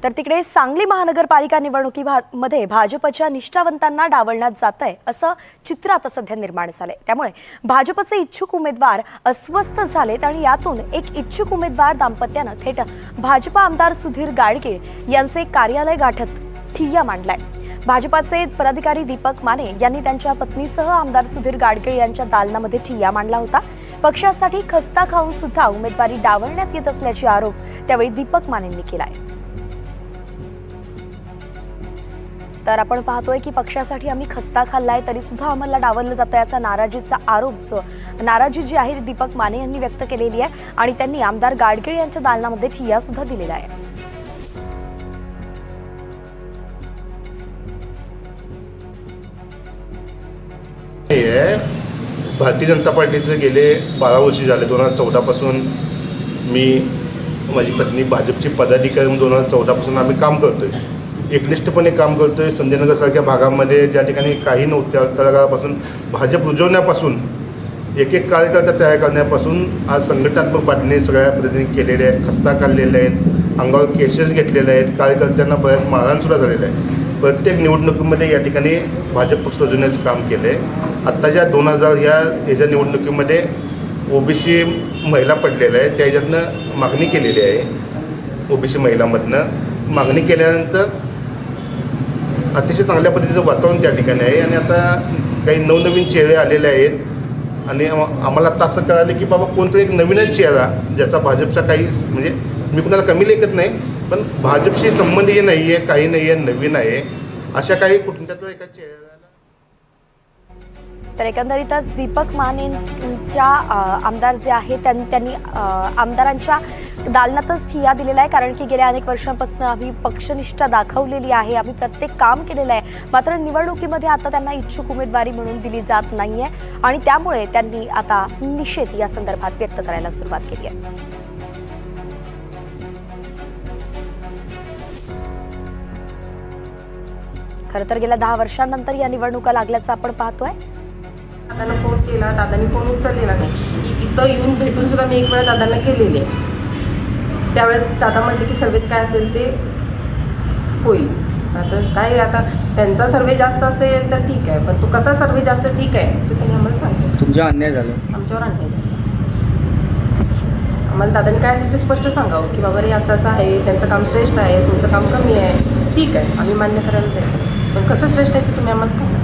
तर तिकडे सांगली महानगरपालिका निवडणुकीमध्ये भाजपच्या निष्ठावंतांना डावलण्यात जात आहे असं चित्र आता सध्या निर्माण झालंय। त्यामुळे भाजपचे इच्छुक उमेदवार अस्वस्थ झालेत आणि यातून एक इच्छुक उमेदवार दाम्पत्यानं थेट भाजप आमदार सुधीर गाडगीळ यांचे कार्यालय गाठत ठिय्या मांडलाय। भाजपाचे पदाधिकारी दीपक माने यांनी त्यांच्या पत्नीसह आमदार सुधीर गाडगीळ यांच्या दालनामध्ये ठिय्या मांडला होता। पक्षासाठी खस्ता खाऊन सुद्धा उमेदवारी डावलण्यात येत असल्याचे आरोप त्यावेळी दीपक मानेंनी केलाय। तर आपण पाहतोय की पक्षासाठी आम्ही खस्ता खाल्लाय तरी सुद्धा आम्हाला डावललं जातंय असा नाराजी जी आहे दीपक माने यांनी व्यक्त केलेली आहे आणि त्यांनी आमदार गाडगीळ यांच्या दालनामध्ये ठिय्या सुद्धा दिलेला आहे। भारतीय जनता पार्टीचे गेले 12 वर्ष झाले। 2014 पासून मी माझी पत्नी भाजपची पदाधिकारी म्हणून 2014 पासून आम्ही काम करतोय, एकनिष्ठपणे काम करतोय। संजयनगरसारख्या भागामध्ये ज्या ठिकाणी काही नव्हत्या तळागाळापासून भाजप रुजवण्यापासून एक कार्यकर्ता तयार करण्यापासून आज संघटनात्मक बातमी सगळ्या प्रतिनिधी केलेले आहेत, खस्ता काढलेले आहेत, अंगावर केसेस घेतलेले आहेत, कार्यकर्त्यांना बऱ्याच मारहाणसुद्धा झालेलं आहे। प्रत्येक निवडणुकीमध्ये या ठिकाणी भाजप पक्ष रुजवण्याचं काम केलं आहे। आत्ताच्या 2000 ह्याच्या निवडणुकीमध्ये ओबीसी महिला पडलेल्या आहे, त्या ह्याच्यातनं मागणी केलेली आहे। ओबीसी महिलांमधनं मागणी केल्यानंतर अतिशय चांगल्या पद्धतीचं वातावरण त्या ठिकाणी आहे आणि आता काही नवनवीन चेहरे आलेले आहेत आणि आम्हाला आता असं कळालं की बाबा कोणतरी एक नवीनच चेहरा ज्याचा भाजपचा काही म्हणजे मी कुणाला कमी लेखत नाही, पण भाजपशी संबंधी नाही आहे, काही नाही आहे, नवीन आहे, अशा काही कुठल्या तर एका चेहऱ्याला। तर एकंदरीतच दीपक मानेंच्या आमदार जे आहे त्यांनी आमदारांच्या दालनातच ठिय्या दिलेला आहे, कारण की गेल्या अनेक वर्षांपासून आम्ही पक्षनिष्ठा दाखवलेली आहे, आम्ही प्रत्येक काम केलेलं आहे। मात्र निवडणुकीमध्ये आता त्यांना इच्छुक उमेदवारी म्हणून दिली जात नाहीये आणि त्यामुळे त्यांनी आता निषेध या संदर्भात व्यक्त करायला सुरुवात केली आहे। खरं तर गेल्या 10 वर्षांनंतर या निवडणुका लागल्याचं आपण पाहतोय। दादांना फोन केला, दादांनी फोन उचललेला नाही की इथं येऊन भेटून सुद्धा मी एक वेळा दादांना केलेली आहे। त्यावेळेस दादा म्हटले की सर्वेत काय असेल ते होईल। आता त्यांचा सर्वे जास्त असेल तर ठीक आहे, पण तो कसा सर्वे जास्त ठीक आहे ते त्यांनी आम्हाला सांगितलं। तुमच्या अन्याय झालं, आमच्यावर अन्याय झाला। आम्हाला दादांनी काय असेल ते स्पष्ट सांगावं की बाबा रे असं असं आहे, त्यांचं काम श्रेष्ठ आहे, तुमचं काम कमी आहे, ठीक आहे, आम्ही मान्य करायला तयार, पण कसं श्रेष्ठ आहे ते तुम्ही आम्हाला सांगा।